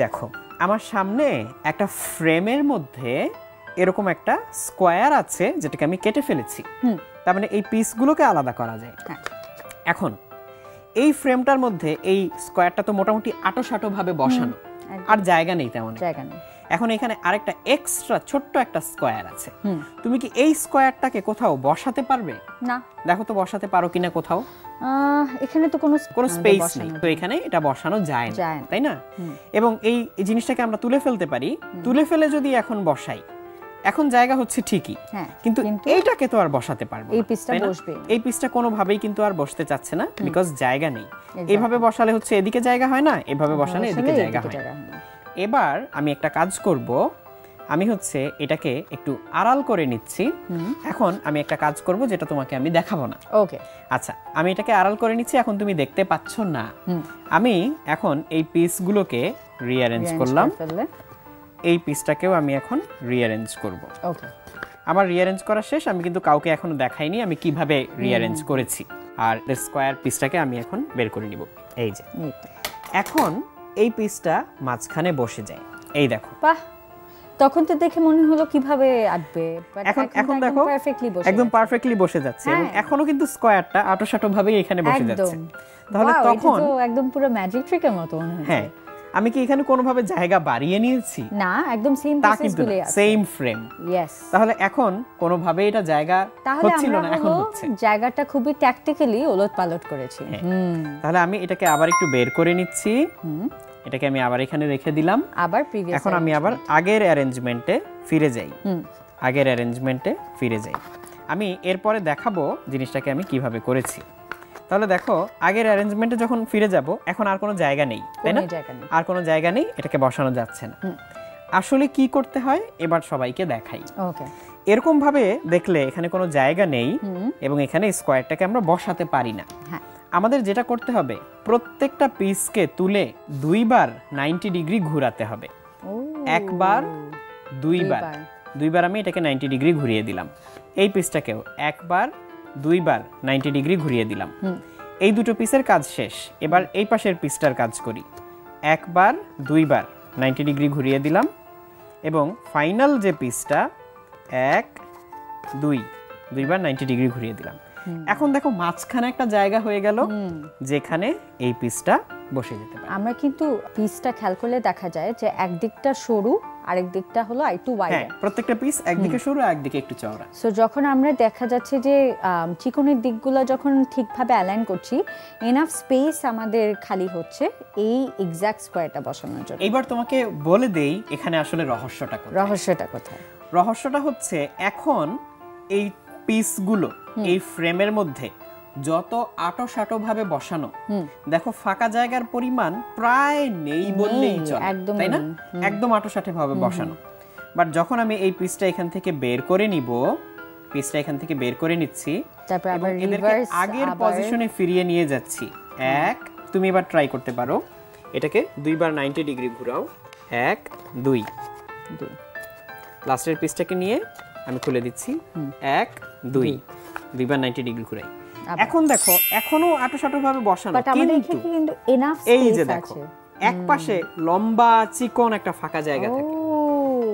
দেখো আমার সামনে একটা ফ্রেমের মধ্যে এরকম একটা স্কোয়ার আছে যেটাকে আমি কেটে ফেলেছি। তার মানে এই পিসগুলোকে আলাদা করা যায়। এখন এই ফ্রেমটার মধ্যে এই স্কোয়ারটা তো মোটামুটি আঁটো-সাঁটো ভাবে বসানো, আর জায়গা নেই তেমন। এখন এখানে আরেকটা এক্সট্রা ছোট্ট একটা স্কোয়ার আছে। তুমি কি এই স্কোয়ারটাকে কোথাও বসাতে পারবে? না। দেখো তো বসাতে পারো কিনা কোথাও। এখানে তো কোনো স্পেস নেই, তো এখানে এটা বসানো যায় না, তাই না? এবং এই জিনিসটাকে আমরা তুলে ফেলতে পারি। তুলে ফেলে যদি এখন বসাই, এখন জায়গা হচ্ছে ঠিকই, কিন্তু এইটাকে তো আর বসাতে পারবো না। এই পিসটা কোনোভাবেই কিন্তু আর বসতে চাচ্ছে না, বিকজ জায়গা নেই। এইভাবে বসালে হচ্ছে এদিকে জায়গা হয় না, এভাবে বসালে এদিকে জায়গা হয় না। এবার আমি একটা কাজ করব, আমি হচ্ছে এটাকে একটু আড়াল করে নিচ্ছি। এখন আমি একটা কাজ করব যেটা তোমাকে আমি দেখাবো না। ওকে, আচ্ছা, আমি এটাকে আড়াল করে নিচ্ছি, এখন তুমি দেখতে পাচ্ছ না। আমি এখন এই পিসগুলোকে রিঅ্যারেঞ্জ করলাম, এই পিসটাকেও আমি এখন রিঅ্যারেঞ্জ করব। ওকে, আমার রিঅ্যারেঞ্জ করা শেষ। আমি কিন্তু কাউকে এখনো দেখাইনি আমি কিভাবে রিঅ্যারেঞ্জ করেছি। আর স্কোয়ার পিসটাকে আমি এখন বের করে নিব। এই যে এখন এই পিসটা মাঝখানে বসে যায়, এই দেখো। বাহ, তখন তো দেখে মনে হলো কিভাবে আঁটবে, এখন দেখো একদম পারফেক্টলি বসে যাচ্ছে। এবং এখনো কিন্তু স্কোয়ারটা আঁটো-সাঁটো ভাবে এখানে বসে যাচ্ছে। তাহলে তখন একদম পুরো ম্যাজিক ট্রিকের মতো মনে হচ্ছে। হ্যাঁ, আমি কি এখানে কোনোভাবে জায়গা বাড়িয়ে নিয়েছি? না, একদম সেম পিসগুলোই আছে, সেম ফ্রেম। ইয়েস। তাহলে এখন কোনোভাবে এটা জায়গা হচ্ছিল না, এখন হচ্ছে। জায়গাটা খুবই ট্যাকটিক্যালি ওলটপালট করেছি। তাহলে আমি এটাকে আবার একটু বের করে নিচ্ছি। এটাকে আমি আবার এখানে রেখে দিলাম। আবার প্রিভিয়াস, এখন আমি আবার আগের অ্যারেঞ্জমেন্টে ফিরে যাই। আগের অ্যারেঞ্জমেন্টে ফিরে যাই। আমি এরপরে দেখাবো জিনিসটাকে আমি কিভাবে করেছি। তাহলে দেখো, আগের অ্যারেঞ্জমেন্টে যখন ফিরে যাব, এখন আর কোনো জায়গা নেই, তাই না? আর কোনো জায়গা নেই, এটাকে বসানো যাচ্ছে না। আসলে কি করতে হয় এবার সবাইকে দেখাই। ওকে, এরকম ভাবে দেখলে এখানে কোনো জায়গা নেই এবং এখানে স্কোয়ারটাকে আমরা বসাতে পারি না। আমাদের যেটা করতে হবে, প্রত্যেকটা পিসকে তুলে দুইবার 90 ডিগ্রি ঘোরাতে হবে। একবার, দুইবার আমি এটাকে 90 ডিগ্রি ঘুরিয়ে দিলাম। এই পিসটাকেও একবার, দুইবার 90 ডিগ্রি ঘুরিয়ে দিলাম। এই দুটো পিসের কাজ শেষ। এবার এই পাশের পিসটার কাজ করি। একবার, দুইবার 90 ডিগ্রি ঘুরিয়ে দিলাম। এবং ফাইনাল যে পিসটা, এক, দুইবার 90 ডিগ্রি ঘুরিয়ে দিলাম। এখন দেখো মাঝখানে একটা জায়গা হয়ে গেল যেখানে এই পিসটা বসে যেতে পারে। আমরা কিন্তু পিসটা খেয়াল করলে দেখা যায় যে একদিকটা সরু, আরেক দিকটা হলো একটু ওয়াইড। প্রত্যেকটা পিস একদিকে সরু, একদিকে একটু চওড়া। সো যখন আমরা দেখা যাচ্ছে যে চিকনের দিকগুলো যখন ঠিকভাবে অ্যালাইন করছি, এনাফ স্পেস আমাদের খালি হচ্ছে এই এক্সাক্ট স্কোয়ারটা বসানোর জন্য। এবার তোমাকে বলে দেই এখানে আসলে রহস্যটা কোথায়। রহস্যটা হচ্ছে, এখন এই পিসগুলো এই ফ্রেমের মধ্যে যত আঁটো-সাঁটো ভাবে বসানো, দেখো ফাঁকা জায়গার পরিমাণ প্রায় নেই বললেই চলে, তাই না? একদম আঁটো-সাঁটো ভাবে বসানো। বাট যখন আমি এই পিসটা এখান থেকে বের করে নিব, পিসটা এখান থেকে বের করে নিচ্ছি, তারপর আবার এদেরকে আগের পজিশনে ফিরিয়ে নিয়ে যাচ্ছি। এক, তুমি এবার ট্রাই করতে পারো, এটাকে দুইবার 90 ডিগ্রি ঘোরাও। এক, দুই। লাস্টের পিসটাকে নিয়ে আমি খুলে দিচ্ছি। এক, দুইবার 90 ডিগ্রি ঘুরাই। এখন দেখো এখনো আঁটো-সাঁটো ভাবে বসানো, কিন্তু এই যে দেখো এক পাশে লম্বা চিকন একটা ফাঁকা জায়গা থাকে।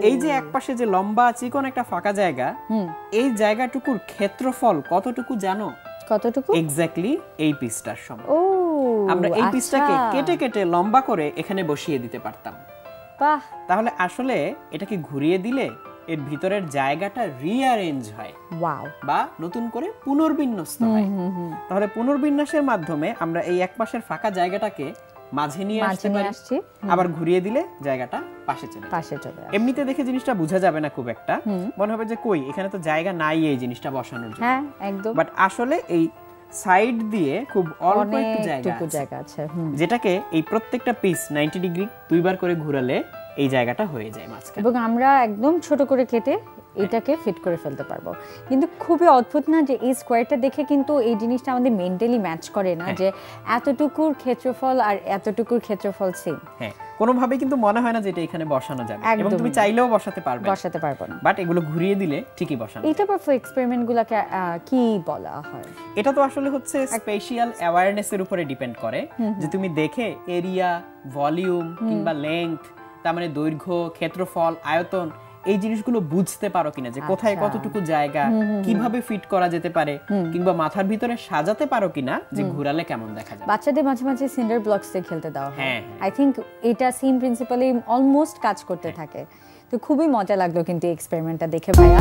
এই যে এক পাশে যে লম্বা চিকন একটা ফাঁকা জায়গা, এই জায়গাটুকুর ক্ষেত্রফল কতটুকু জানো? কতটুকু? এক্স্যাক্টলি এই পিসটার সমান। আমরা এই পিসটাকে কেটে কেটে লম্বা করে এখানে বসিয়ে দিতে পারতাম। বাহ, তাহলে আসলে এটাকে ঘুরিয়ে দিলে এর ভিতরের জায়গাটা রিঅ্যারেঞ্জ হয়, বা নতুন করে পুনর্বিন্যস্ত হয়। তাহলে পুনর্বিন্যাসের মাধ্যমে আমরা এই এক পাশের ফাঁকা জায়গাটাকে মাঝে নিয়ে আসতে পারি, আবার ঘুরিয়ে দিলে জায়গাটা পাশে চলে আসে। এমনিতে দেখে জিনিসটা বোঝা যাবে না খুব একটা, মনে হবে যে কই এখানে তো জায়গা নাই এই জিনিসটা বসানোর জন্য। হ্যাঁ, একদম। বাট আসলে এই সাইড দিয়ে খুব অল্প একটু জায়গা আছে, যেটাকে এই প্রত্যেকটা পিস 90 ডিগ্রি দুইবার করে ঘোরালে এই জায়গাটা হয়ে যায় মাঝখানে। এবং আমরা একদম ছোট করে কেটে এটাকে ফিট করে ফেলতে পারবো। কিন্তু খুবই অদ্ভুত না যে এই স্কোয়ারটা দেখে কিন্তু এই জিনিসটা আমাদের মেন্টালি ম্যাচ করে না যে এতটুকুর ক্ষেত্রফল আর এতটুকুর ক্ষেত্রফল সেম। হ্যাঁ, কোনোভাবেই কিন্তু মনে হয় না যে এটা এখানে বসানো যাবে, এবং তুমি চাইলেও বসাতে পারবে না, বাট এগুলো ঘুরিয়ে দিলে ঠিকই বসানো। এটা পর এক্সপেরিমেন্টগুলোকে কি বলা হয়? এটা তো আসলে হচ্ছে স্পেশাল অ্যাওয়ারনেসের উপরে ডিপেন্ড করে যে তুমি দেখে এরিয়া, ভলিউম কিংবা লেংথ, তার মানে দৈর্ঘ্য, ক্ষেত্রফল, আয়তন, এই জিনিসগুলো বুঝতে পারো কিনা, যে কোথায় কতটুকু জায়গা কিভাবে ফিট করা যেতে পারে, কিংবা মাথার ভিতরে সাজাতে পারো কিনা যে ঘোরালে কেমন দেখা যাবে। বাচ্চাদের মাঝে মাঝে সিন্ডার ব্লকস দিয়ে খেলতে দেওয়া হয়। আই থিংক এটা সেম প্রিন্সিপালি অলমোস্ট কাজ করতে থাকে। তো খুবই মজা লাগলো কিন্তু এক্সপেরিমেন্টটা দেখে ভাইয়া।